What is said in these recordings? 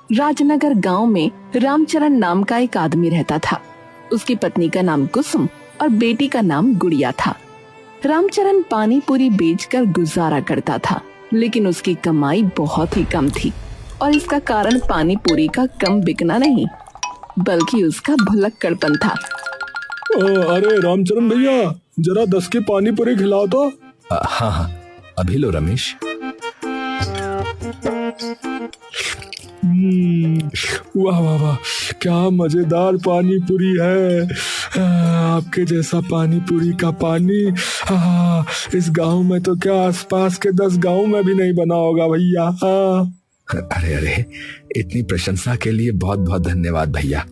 राजनगर गांव में रामचरण नाम का एक आदमी रहता था। उसकी पत्नी का नाम कुसुम और बेटी का नाम गुड़िया था। रामचरण पानी पूरी बेचकर गुजारा करता था, लेकिन उसकी कमाई बहुत ही कम थी और इसका कारण पानी पूरी का कम बिकना नहीं, बल्कि उसका भुलक्कड़पन था। अरे रामचरण भैया, जरा 10 की पानी पूरी खिलाओ तो। हाँ हाँ, अभी लो रमेश। वाह वाह वाह, क्या मजेदार पानी पूरी है। आपके जैसा पानी पूरी का पानी इस गांव में तो क्या आसपास के 10 गांव में भी नहीं बना होगा भैया। अरे अरे, इतनी प्रशंसा के लिए बहुत बहुत धन्यवाद भैया।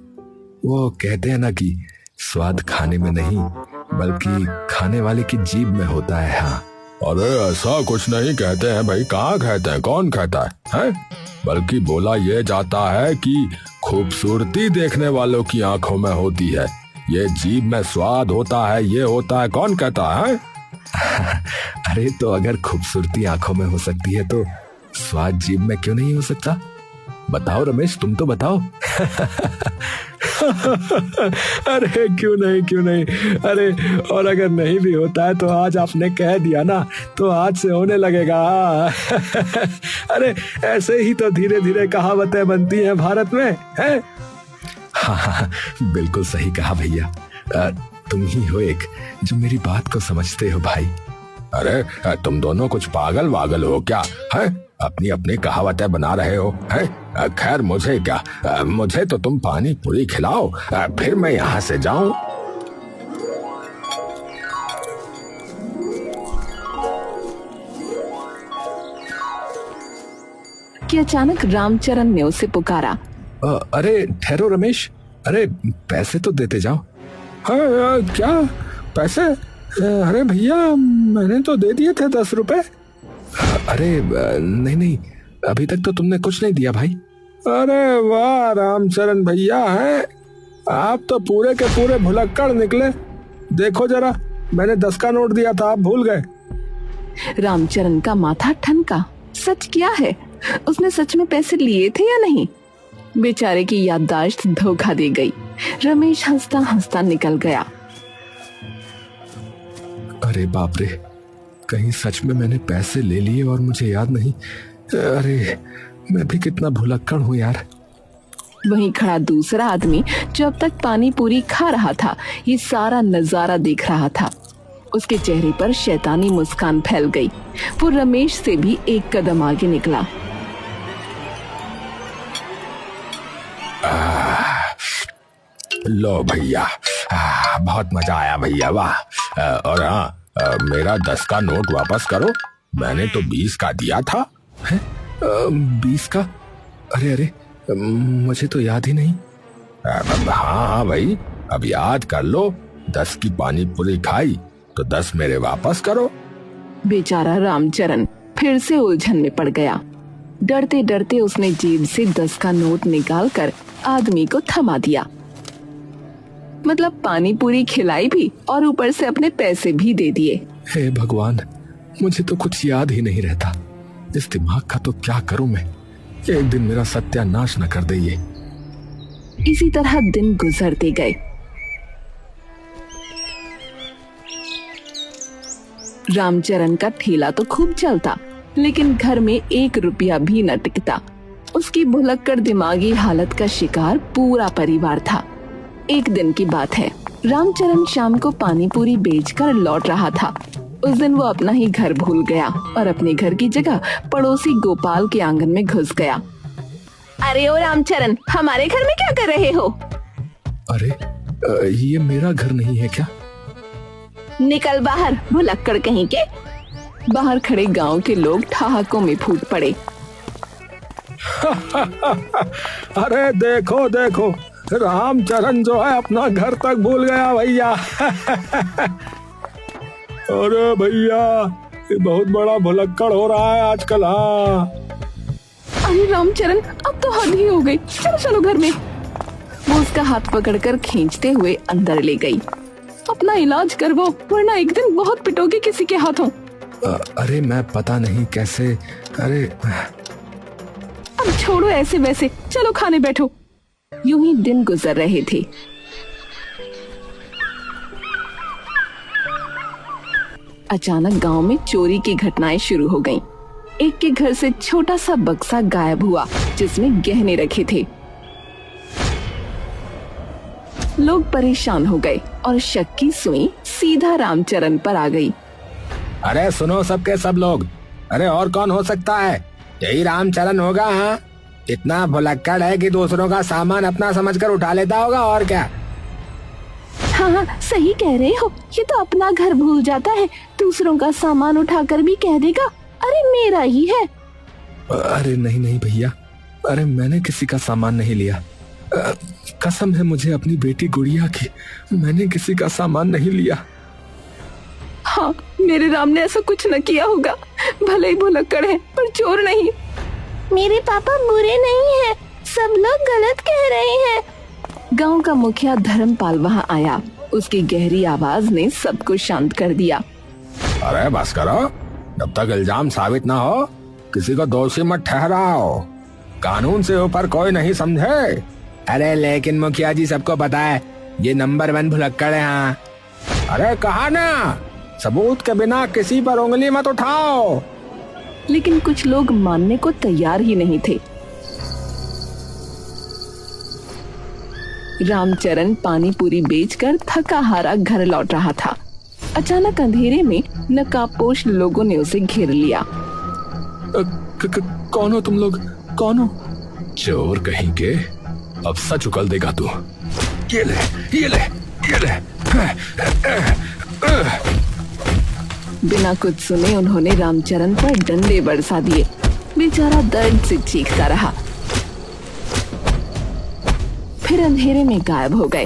वो कहते हैं ना कि स्वाद खाने में नहीं बल्कि खाने वाले की जीभ में होता है। हाँ, अरे ऐसा कुछ नहीं कहते हैं भाई, कहाँ कहते हैं, कौन कहता है? बल्कि बोला यह जाता है कि खूबसूरती देखने वालों की आंखों में होती है, ये जीभ में स्वाद होता है, ये होता है, कौन कहता है? अरे तो अगर खूबसूरती आंखों में हो सकती है तो स्वाद जीभ में क्यों नहीं हो सकता? बताओ रमेश, तुम तो बताओ। अरे क्यों नहीं। अरे और अगर नहीं भी होता है तो आज आपने कह दिया ना, तो आज से होने लगेगा। अरे ऐसे ही तो धीरे धीरे कहावतें बनती हैं भारत में, है? हाँ, बिल्कुल सही कहा भैया। तुम ही हो एक जो मेरी बात को समझते हो भाई। अरे तुम दोनों कुछ पागल वागल हो क्या है? अपनी अपनी कहावतें बना रहे हो, है? खैर मुझे क्या, मुझे तो तुम पानी पूरी खिलाओ, फिर मैं यहाँ से जाऊं। कि अचानक रामचरण ने उसे पुकारा। अरे ठहरो रमेश, अरे पैसे तो देते जाओ। क्या पैसे? अरे भैया, मैंने तो दे दिए थे 10 रुपए। अरे नहीं, अभी तक तो तुमने कुछ नहीं दिया भाई। अरे वाह रामचरण भैया, है आप तो पूरे के पूरे भुलक्कड़ निकले। देखो जरा, मैंने 10 का नोट दिया था, आप भूल गए। रामचरण का माथा ठनका। सच क्या है? उसने सच में पैसे लिए थे या नहीं? बेचारे की याददाश्त धोखा दे गई। रमेश हंसता हंसता निकल गया। अरे बाप रे, कहीं सच में मैंने पैसे ले लिए और मुझे याद नहीं। अरे मैं भी कितना भुलक्कड़ हूँ यार। वहीं खड़ा दूसरा आदमी जो अब तक पानी पूरी खा रहा था, ये सारा नजारा देख रहा था। उसके चेहरे पर शैतानी मुस्कान फैल गई। वो रमेश से भी एक कदम आगे निकला। लो भैया, बहुत मजा आया भैया, वाह। और हाँ, मेरा 10 का नोट वापस करो, मैंने तो 20 का दिया था। है? 20 का? अरे मुझे तो याद ही नहीं। हाँ भाई, अब याद कर लो। 10 की पानी पूरी खाई तो 10 मेरे वापस करो। बेचारा रामचरण फिर से उलझन में पड़ गया। डरते डरते उसने जेब से 10 का नोट निकालकर आदमी को थमा दिया। मतलब पानी पूरी खिलाई भी और ऊपर से अपने पैसे भी दे दिए। हे भगवान, मुझे तो कुछ याद ही नहीं रहता। इस दिमाग का तो क्या करूं मैं? एक दिन मेरा सत्यानाश न कर दे ये। इसी तरह दिन गुजरते गए। रामचरण का ठेला तो खूब चलता, लेकिन घर में 1 रुपया भी न टिकता। उसकी भुलक्कड़ दिमागी हालत का शिकार पूरा परिवार था। एक दिन की बात है, रामचरण शाम को पानी पूरी बेचकर लौट रहा था। उस दिन वो अपना ही घर भूल गया और अपने घर की जगह पड़ोसी गोपाल के आंगन में घुस गया। अरे ओ रामचरण, हमारे घर में क्या कर रहे हो? अरे ये मेरा घर नहीं है क्या? निकल बाहर, भुलक्कड़ कहीं के। बाहर खड़े गांव के लोग ठहाकों में फूट पड़े। अरे देखो देखो, रामचरण जो है अपना घर तक भूल गया भैया। अरे भैया, ये बहुत बड़ा भुलक्कड़ हो रहा है आजकल। हाँ, अरे रामचरण, अब तो हद ही हो गई। चलो चलो घर में। वो उसका हाथ पकड़कर खींचते हुए अंदर ले गई। अपना इलाज करवाओ, वरना एक दिन बहुत पिटोगे किसी के हाथों। अरे मैं पता नहीं कैसे। अब छोड़ो ऐसे वैसे, चलो खाने बैठो। यूं ही दिन गुजर रहे थे। अचानक गांव में चोरी की घटनाएं शुरू हो गईं। एक के घर से छोटा सा बक्सा गायब हुआ जिसमें गहने रखे थे। लोग परेशान हो गए और शक की सुई सीधा रामचरण पर आ गई। अरे सुनो सबके सब लोग, अरे और कौन हो सकता है? यही रामचरण होगा। हाँ, इतना भुलक्कड़ है कि दूसरों का सामान अपना समझकर उठा लेता होगा, और क्या। हाँ, सही कह रहे हो। ये तो अपना घर भूल जाता है, दूसरों का सामान उठाकर भी कह देगा अरे मेरा ही है। अरे नहीं नहीं भैया, अरे मैंने किसी का सामान नहीं लिया। कसम है मुझे अपनी बेटी गुड़िया की, मैंने किसी का सामान नहीं लिया। हाँ, मेरे राम ने ऐसा कुछ न किया होगा। भले ही भुलक्कड़ है पर चोर नहीं। मेरे पापा बुरे नहीं हैं, सब लोग गलत कह रहे हैं। गांव का मुखिया धर्मपाल वहाँ आया। उसकी गहरी आवाज ने सबको शांत कर दिया। अरे बस करो, जब तक इल्जाम साबित ना हो किसी को दोषी मत ठहराओ। कानून से ऊपर कोई नहीं, समझे? अरे लेकिन मुखिया जी, सबको पता है ये नंबर 1 भुलक्कड़ है। हाँ, अरे कहा ना, सबूत के बिना किसी पर उंगली मत उठाओ। लेकिन कुछ लोग मानने को तैयार ही नहीं थे। रामचरण पानी पूरी बेचकर थका हारा घर लौट रहा था। अचानक अंधेरे में नकाबपोश लोगों ने उसे घेर लिया। कौन हो तुम लोग? कौन हो? चोर कहीं के, अब सच उगल देगा तू। ये ले, ये ले, ये ले। बिना कुछ सुने उन्होंने रामचरण पर डंडे बरसा दिए। बेचारा दर्द से चीखता रहा, फिर अंधेरे में गायब हो गए।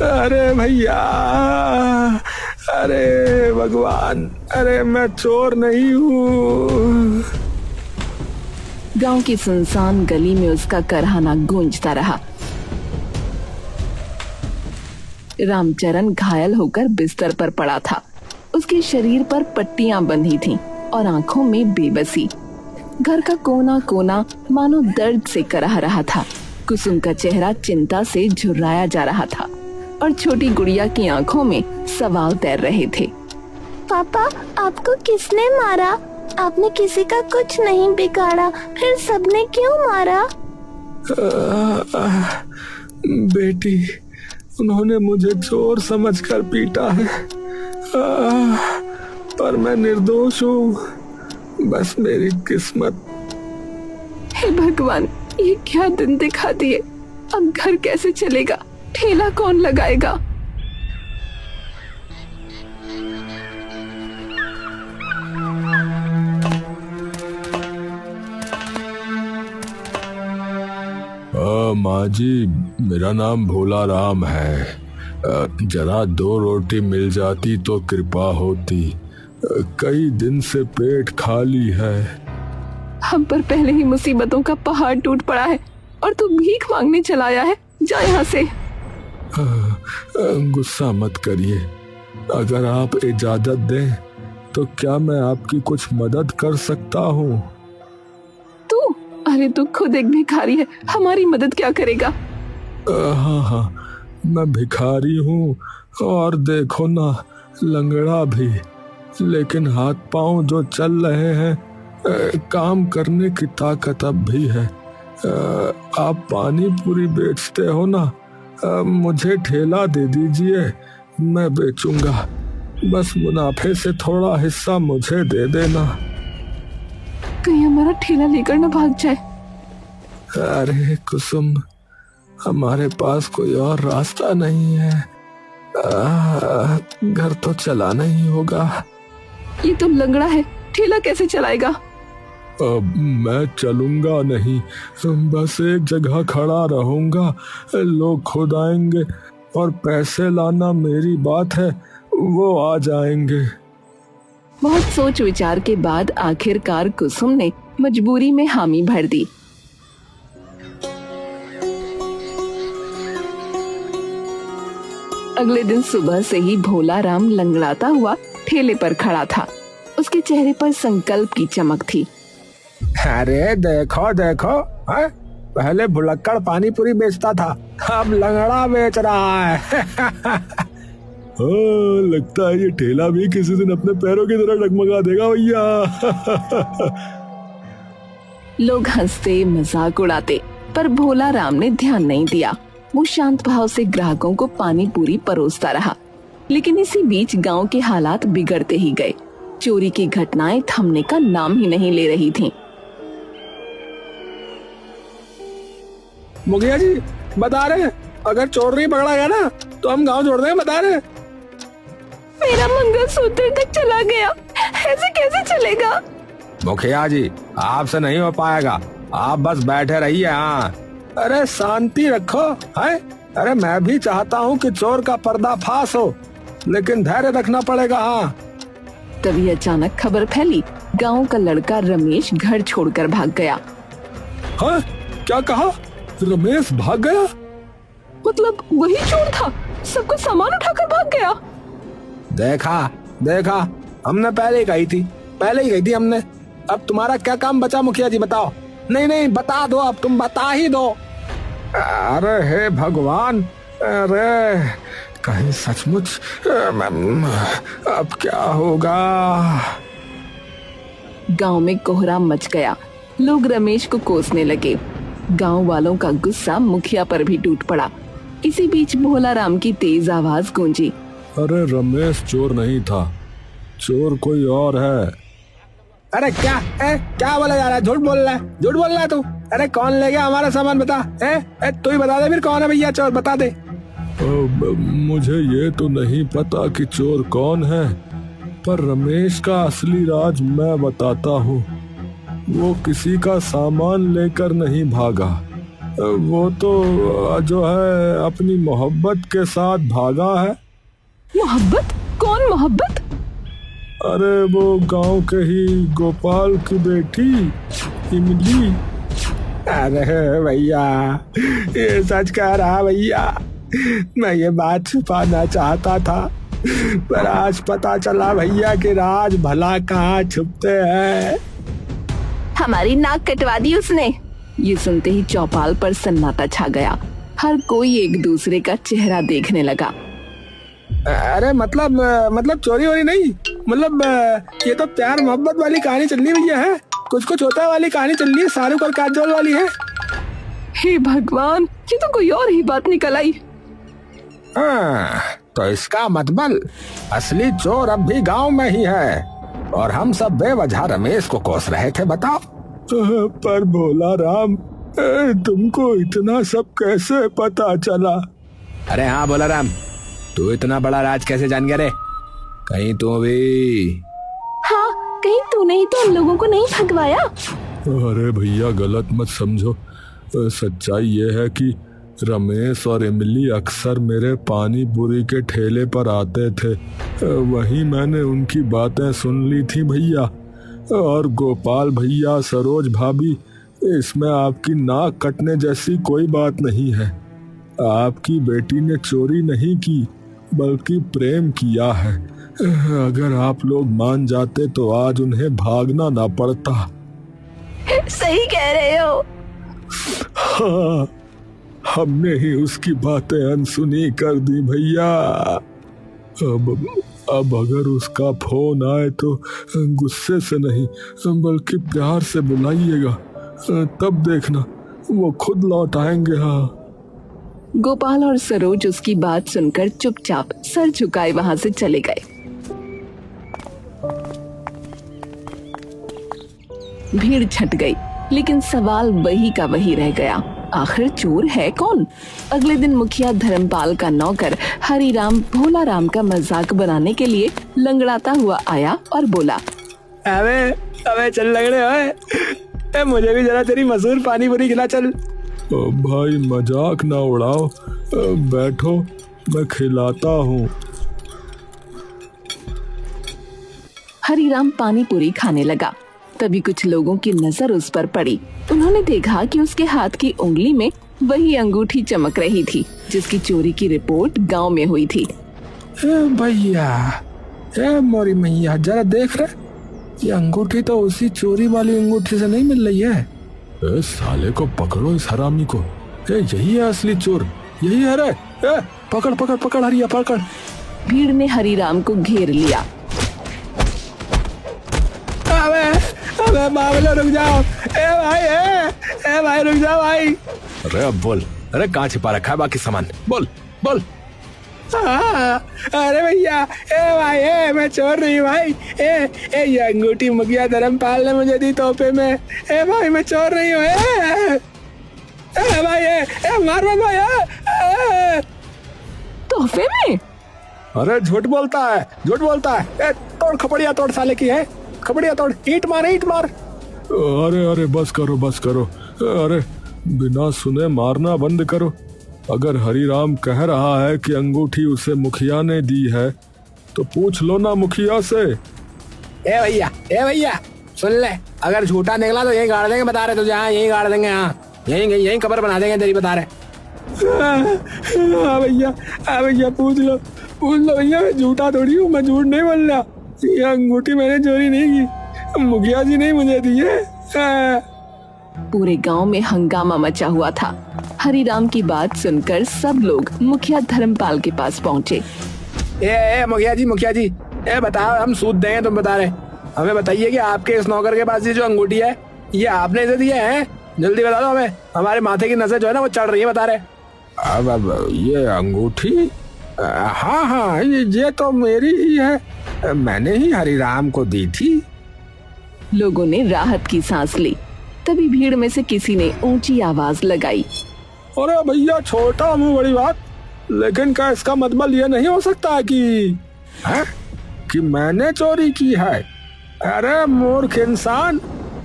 अरे भैया, अरे भगवान, अरे मैं चोर नहीं हूँ। गांव की सुनसान गली में उसका करहाना गूंजता रहा। रामचरण घायल होकर बिस्तर पर पड़ा था। उसके शरीर पर पट्टियां बंधी थीं और आंखों में बेबसी। घर का कोना कोना मानो दर्द से कराह रहा था। कुसुम का चेहरा चिंता से झुर्राया जा रहा था और छोटी गुड़िया की आंखों में सवाल तैर रहे थे। पापा, आपको किसने मारा? आपने किसी का कुछ नहीं बिगाड़ा, फिर सबने क्यों मारा? बेटी, उन्होंने मुझे चोर समझकर पीटा है, पर मैं निर्दोष हूँ। बस मेरी किस्मत। हे भगवान, ये क्या दिन दिखा दिए। अब घर कैसे चलेगा? ठेला कौन लगाएगा? माँ जी, मेरा नाम भोला राम है। जरा 2 रोटी मिल जाती तो कृपा होती। कई दिन से पेट खाली है। हम पर पहले ही मुसीबतों का पहाड़ टूट पड़ा है और तू भीख मांगने चला आया है। जा यहाँ से। गुस्सा मत करिए। अगर आप इजाजत दें तो क्या मैं आपकी कुछ मदद कर सकता हूँ? तू? अरे तू खुद एक भिखारी है, हमारी मदद क्या करेगा? हाँ हाँ, मैं भिखारी हूँ और देखो ना, लंगड़ा भी, लेकिन हाथ पांव जो चल रहे हैं, काम करने की ताकत अब भी है। आप पानी पूरी बेचते हो ना, मुझे ठेला दे दीजिए, मैं बेचूंगा। बस मुनाफे से थोड़ा हिस्सा मुझे दे देना। कहीं हमारा ठेला लेकर न भाग जाए। अरे कुसुम, हमारे पास कोई और रास्ता नहीं है। घर तो चलाना ही होगा। ये तो लंगड़ा है, ठेला कैसे चलाएगा? अब मैं चलूंगा नहीं, बस एक जगह खड़ा रहूंगा। लोग खुद आएंगे और पैसे लाना मेरी बात है, वो आ जाएंगे। बहुत सोच विचार के बाद आखिरकार कुसुम ने मजबूरी में हामी भर दी। अगले दिन सुबह से ही भोला राम लंगड़ाता हुआ ठेले पर खड़ा था। उसके चेहरे पर संकल्प की चमक थी। अरे देखो देखो, है? पहले भुलक्कड़ पानी पूरी बेचता था, अब लंगड़ा बेच रहा है। लगता है ये ठेला भी किसी दिन अपने पैरों की तरह डगमगा देगा भैया। लोग हंसते मजाक उड़ाते, पर भोला राम ने ध्यान नहीं दिया। वो शांत भाव से ग्राहकों को पानी पूरी परोसता रहा। लेकिन इसी बीच गांव के हालात बिगड़ते ही गए। चोरी की घटनाएं थमने का नाम ही नहीं ले रही थीं। मुखिया जी बता रहे, अगर चोर नहीं पकड़ा गया ना तो हम गांव छोड़ देंगे, बता रहे। मेरा मंगलसूत्र तक चला गया, ऐसे कैसे चलेगा? मुखिया जी आपसे नहीं हो पाएगा, आप बस बैठे रहिए। हाँ, अरे शांति रखो, है? अरे मैं भी चाहता हूँ कि चोर का पर्दाफाश हो, लेकिन धैर्य रखना पड़ेगा। हाँ। तभी अचानक खबर फैली, गांव का लड़का रमेश घर छोड़कर भाग गया। हाँ? क्या कहा? रमेश भाग गया? मतलब वही चोर था, सबका सामान उठाकर भाग गया। देखा देखा, हमने पहले ही कही थी हमने। अब तुम्हारा क्या काम बचा मुखिया जी, बताओ। नहीं बता दो, अब तुम बता ही दो। अरे हे भगवान, अरे कहीं सचमुच अब क्या होगा? गांव में कोहराम मच गया। लोग रमेश को कोसने लगे। गांव वालों का गुस्सा मुखिया पर भी टूट पड़ा। इसी बीच भोला राम की तेज आवाज गूंजी। अरे रमेश चोर नहीं था, चोर कोई और है। अरे क्या बोला जा रहा है? झूठ बोल रहा है तू। अरे कौन ले गया हमारा सामान, बता। तू ही बता दे फिर, कौन है भैया चोर, बता दे। मुझे ये तो नहीं पता कि चोर कौन है, पर रमेश का असली राज मैं बताता हूँ। वो किसी का सामान लेकर नहीं भागा, वो तो जो है अपनी मोहब्बत के साथ भागा है। मोहब्बत? कौन मोहब्बत? अरे वो गांव के ही गोपाल की बेटी इमली। अरे भैया ये सच कह रहा भैया, मैं ये बात छुपाना चाहता था, पर आज पता चला भैया कि राज भला कहाँ छुपते हैं। हमारी नाक कटवा दी उसने। ये सुनते ही चौपाल पर सन्नाटा छा गया। हर कोई एक दूसरे का चेहरा देखने लगा। अरे मतलब चोरी वोरी नहीं, मतलब ये तो प्यार मोहब्बत वाली कहानी चल रही भैया है, कुछ होता वाली कहानी चल रही है, शाहरुख और काजोल वाली है। हे भगवान, ये तो कोई और ही बात निकल आई। हाँ, तो इसका मतलब असली चोर अब भी गांव में ही है और हम सब बेवजह रमेश को कोस रहे थे, बताओ। पर भोला राम, तुमको इतना सब कैसे पता चला? अरे हाँ भोला राम, तू इतना बड़ा राज कैसे जान गया रे? कहीं तू भी? हाँ, कहीं तूने ही तो उन लोगों को नहीं भगवाया? अरे भैया गलत मत समझो, सच्चाई ये है कि रमेश और इमली अक्सर मेरे पानी पूरी के ठेले पर आते थे। वहीं मैंने उनकी बातें सुन ली थी भैया। और गोपाल भैया, सरोज भाभी, इसमें आपकी नाक कटने जैसी कोई बात नहीं है। आपकी बेटी ने चोरी नहीं की, बल्कि प्रेम किया है। अगर आप लोग मान जाते तो आज उन्हें भागना ना पड़ता। सही कह रहे हो। हाँ, हमने ही उसकी बातें अनसुनी कर दी भैया। अब अगर उसका फोन आए तो गुस्से से नहीं बल्कि प्यार से बुलाइएगा, तब देखना वो खुद लौट आएंगे। हाँ। गोपाल और सरोज उसकी बात सुनकर चुपचाप सर झुकाए वहां से चले गए। भीड़ छट गई, लेकिन सवाल वही का वही रह गया, आखिर चोर है कौन? अगले दिन मुखिया धर्मपाल का नौकर हरिराम भोला राम का मजाक बनाने के लिए लंगड़ाता हुआ आया और बोला, अबे चल लंगड़े ओए, मुझे भी जरा तेरी मशहूर पानी पूरी खिला चल। भाई मजाक ना उड़ाओ, बैठो मैं खिलाता हूँ। हरिराम पानी पूरी खाने लगा। तभी कुछ लोगों की नजर उस पर पड़ी। उन्होंने देखा कि उसके हाथ की उंगली में वही अंगूठी चमक रही थी जिसकी चोरी की रिपोर्ट गांव में हुई थी। भैया, मोरी मैया, जरा देख रहे, ये अंगूठी तो उसी चोरी वाली अंगूठी से नहीं मिल रही है। ए, साले को पकड़ो, इस हरामी को। यही है असली चोर, यही है रे। पकड़ पकड़ पकड़ हरिया पकड़। भीड़ ने हरीराम को घेर लिया। अबे अबे बाबलो रुक जाओ, ए भाई रुक जाओ भाई। अरे अब बोल, अरे कहाँ छिपा रखा है बाकी सामान, बोल बोल। अरे भैया, भाई मैं चोर नहीं भाई। ये अंगूठी मुखिया धर्मपाल ने मुझे दी तोहफे में। भाई मैं चोर नहीं हूँ। भाई मार मत भाई। तोहफे में? अरे झूठ बोलता है, झूठ बोलता है। तोड़ खपड़िया तोड़, साले की है खपड़िया तोड़। ईंट मार ईंट मार। अरे अरे बस करो बस करो। अरे बिना सुने मारना बंद करो। अगर हरीराम कह रहा है कि अंगूठी उसे मुखिया ने दी है तो पूछ लो ना मुखिया से। ए भैया सुन ले, अगर झूठा निकला तो यहीं गाड़ देंगे, बता रहे तुझे। हाँ यहीं गाड़ देंगे, हाँ यहीं कब्र बना देंगे तेरी, बता रहे। हाँ भैया पूछ लो भैया, मैं झूठा थोड़ी हूँ, मैं झूठ नहीं बोल रहा। ये अंगूठी मैंने चोरी नहीं की, मुखिया जी ने मुझे दी है। पूरे गांव में हंगामा मचा हुआ था। हरीराम की बात सुनकर सब लोग मुखिया धर्मपाल के पास पहुँचे। मुखिया जी, बताओ, हम सूद देंगे, तुम बता रहे। हमें बताइए कि आपके इस नौकर के पास ये जो अंगूठी है, ये आपने इसे दी है? जल्दी बता दो हमें, हमारे माथे की नजर जो है ना वो चढ़ रही है, बता रहे। अब ये अंगूठी, हाँ ये तो मेरी ही है, मैंने ही हरीराम को दी थी। लोगों ने राहत की सांस ली। तभी भीड़ में से किसी ने ऊंची आवाज लगाई। अरे भैया, छोटा मुंह बड़ी बात, लेकिन क्या इसका मतलब ये नहीं हो सकता कि मैंने चोरी की है? अरे मूर्ख इंसान,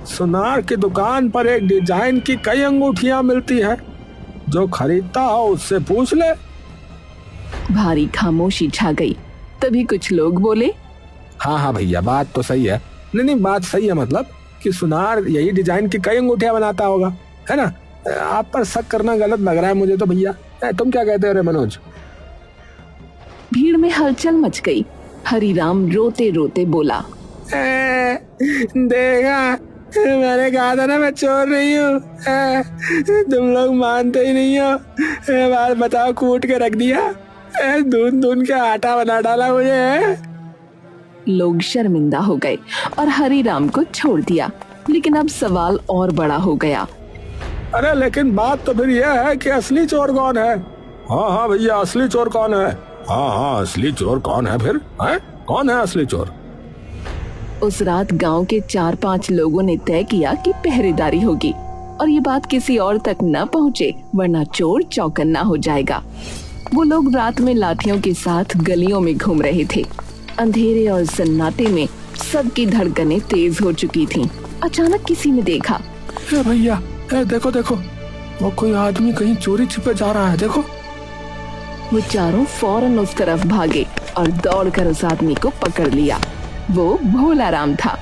सुनार की दुकान पर एक डिजाइन की कई अंगूठियां मिलती है, जो खरीदता हो उससे पूछ ले। भारी खामोशी छा गई। तभी कुछ लोग बोले, हाँ भैया, बात तो सही है। नहीं बात सही है, मतलब कि सुनार यही डिजाइन की कई अंगूठियां बनाता होगा, है ना? आप पर शक करना गलत लग रहा है मुझे तो भैया। तुम क्या कहते हो रे मनोज? भीड़ में हलचल मच गई। हरीराम रोते रोते बोला, देखा, मैंने कहा था ना मैं चोर नहीं हूँ। तुम लोग मानते ही नहीं हो। बात बताओ, कूट के रख दिया, धुन के आटा बना डाला मुझे। लोग शर्मिंदा हो गए और हरीराम को छोड़ दिया। लेकिन अब सवाल और बड़ा हो गया। अरे लेकिन बात तो फिर यह है कि असली चोर कौन है? हाँ भैया, असली चोर कौन है? हाँ असली चोर कौन है फिर? कौन है असली चोर? उस रात गांव के 4-5 लोगों ने तय किया कि पहरेदारी होगी और ये बात किसी और तक न पहुँचे, वरना चोर चौकन्ना हो जाएगा। वो लोग रात में लाठियों के साथ गलियों में घूम रहे थे। अंधेरे और सन्नाटे में सबकी धड़कनें तेज हो चुकी थीं। अचानक किसी ने देखा, भैया देखो, वो कोई आदमी कहीं चोरी छिपे जा रहा है, देखो। वो चारों फौरन उस तरफ भागे और दौड़कर उस आदमी को पकड़ लिया। वो भोला राम था।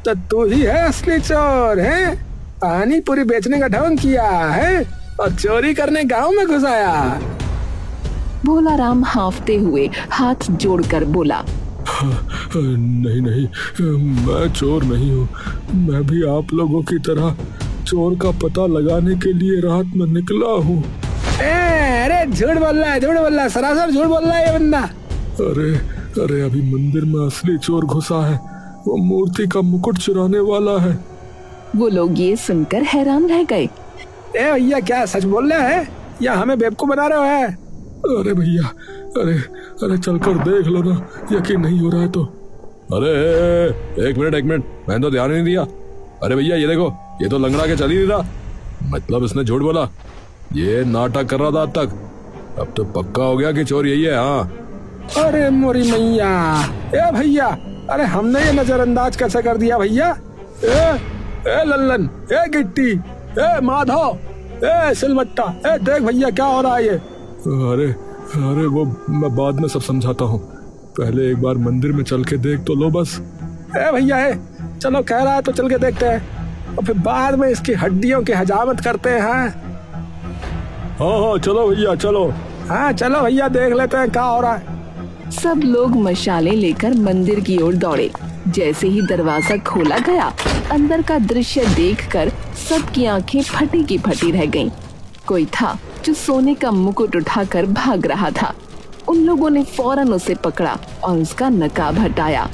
तो तू ही है असली चोर, है? पानी पूरी बेचने का ढंग किया है और चोरी करने गांव में घुस आया। भोला राम हांफते हुए हाथ जोड़कर बोला, नहीं, मैं चोर नहीं हूँ। मैं भी आप लोगों की तरह चोर का पता लगाने के लिए रात में निकला हूँ। अरे झूठ बोल रहा है, सरासर झूठ बोल रहा है ये बंदा। अरे अभी मंदिर में असली चोर घुसा है, वो मूर्ति का मुकुट चुराने वाला है। वो लोग ये सुनकर हैरान रह गए। भैया, क्या सच बोल रहे हैं या हमें बेवकूफ बना रहे हो? है अरे भैया, अरे चलकर देख लो ना, यकीन नहीं हो रहा है तो। अरे एक मिनट, मैंने तो ध्यान नहीं दिया। अरे भैया ये देखो, ये तो लंगड़ा के चल ही नहीं रहा। मतलब इसने झूठ बोला, ये नाटक कर रहा था अब तक। अब तो पक्का हो गया कि चोर यही है। हाँ। अरे मोरी मैया, भैया, अरे हमने ये नजरअंदाज कैसे कर दिया भैया? लल्लन, गिट्टी, माधव, सिलमट्टा, देख भैया क्या हो रहा है ये। अरे वो मैं बाद में सब समझाता हूँ, पहले एक बार मंदिर में चल के देख तो लो बस। भैया चलो, कह रहा है तो चल के देखते हैं और फिर बाद में इसकी हड्डियों की हजामत करते हैं। हाँ चलो भैया, चलो। हाँ चलो भैया, देख लेते हैं क्या हो रहा है। सब लोग मशालें लेकर मंदिर की ओर दौड़े। जैसे ही दरवाजा खोला गया, अंदर का दृश्य देखकर सबकी आंखें फटी की फटी रह गईं। कोई था जो सोने का मुकुट उठाकर भाग रहा था। उन लोगों ने फौरन उसे पकड़ा और उसका नकाब हटाया।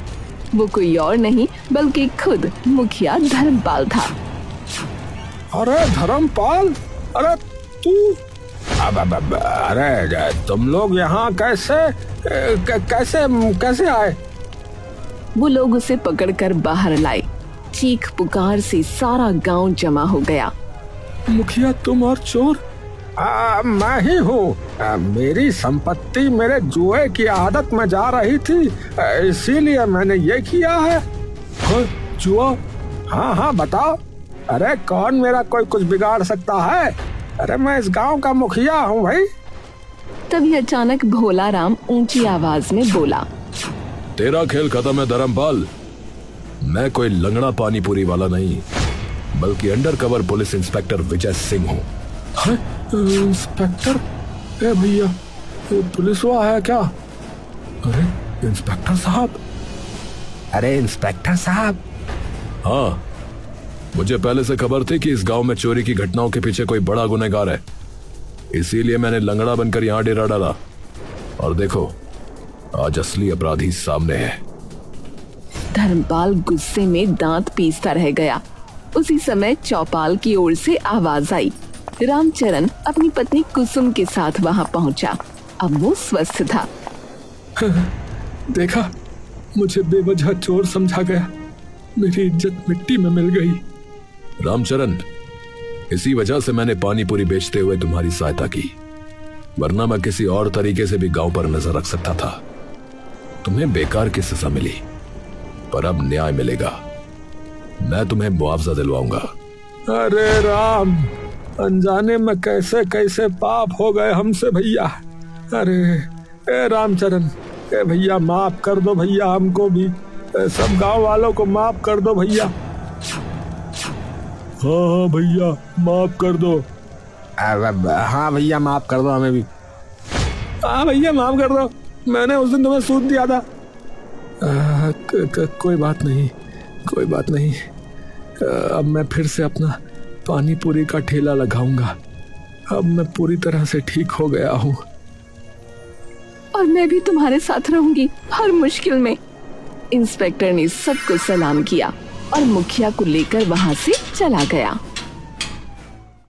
वो कोई और नहीं बल्कि खुद मुखिया धर्मपाल था। अरे धर्मपाल, अरे तू, अरे तुम लोग यहाँ कैसे आए? वो लोग उसे पकड़कर बाहर लाए। चीख पुकार से सारा गांव जमा हो गया। मुखिया तुम और चोर? मैं ही हूँ। मेरी संपत्ति मेरे जुए की आदत में जा रही थी, इसीलिए मैंने ये किया है। जुआ? हाँ बताओ। अरे कौन मेरा कोई कुछ बिगाड़ सकता है? अरे मैं इस गांव का मुखिया हूँ भाई। तभी अचानक भोला राम ऊंची आवाज में बोला, तेरा खेल खत्म है धर्मपाल। मैं कोई लंगड़ा पानीपुरी वाला नहीं, बल्कि undercover police inspector Vijay Singh हूँ। इंस्पेक्टर? ए भैया, पुलिस हुआ है क्या? अरे इंस्पेक्टर साहब। अरे इंस्पेक्टर साहब। हाँ, मुझे पहले से खबर थी कि इस गांव में चोरी की घटनाओं के पीछे कोई बड़ा गुनहगार है, इसीलिए मैंने लंगड़ा बनकर यहाँ डेरा डाला। और देखो, आज असली अपराधी सामने है। धर्मपाल गुस्से में दांत पीसता रह गया। उसी समय चौपाल की ओर से आवाज आई। रामचरण अपनी पत्नी कुसुम के साथ वहां पहुंचा। अब वो स्वस्थ था। देखा, मुझे बेवजह चोर समझा गया। मेरी इज्जत मिट्टी में मिल गई। रामचरण, इसी वजह से मैंने पानीपुरी बेचते हुए तुम्हारी सहायता की, वरना मैं किसी और तरीके से भी गांव पर नजर रख सकता था। तुम्हें बेकार की सजा मिली, पर अब न्याय मिलेगा। मैं तुम्हें मुआवजा दिलवाऊंगा। अरे राम, अनजाने में कैसे कैसे पाप हो गए हमसे भैया। अरे ए रामचरण, ए भैया माफ कर दो भैया, हमको भी, सब गांव वालों को माफ कर दो भैया। हाँ भैया माफ कर दो। हाँ भैया माफ कर दो हमें भी। हाँ भैया माफ कर दो, मैंने उस दिन तुम्हें सूद दिया था। कोई बात नहीं, कोई बात नहीं। अब मैं फिर से अपना पानीपुरी का ठेला लगाऊंगा। अब मैं पूरी तरह से ठीक हो गया हूँ। और मैं भी तुम्हारे साथ रहूंगी हर मुश्किल में। इंस्पेक्टर ने सबको सलाम किया और मुखिया को लेकर वहां से चला गया।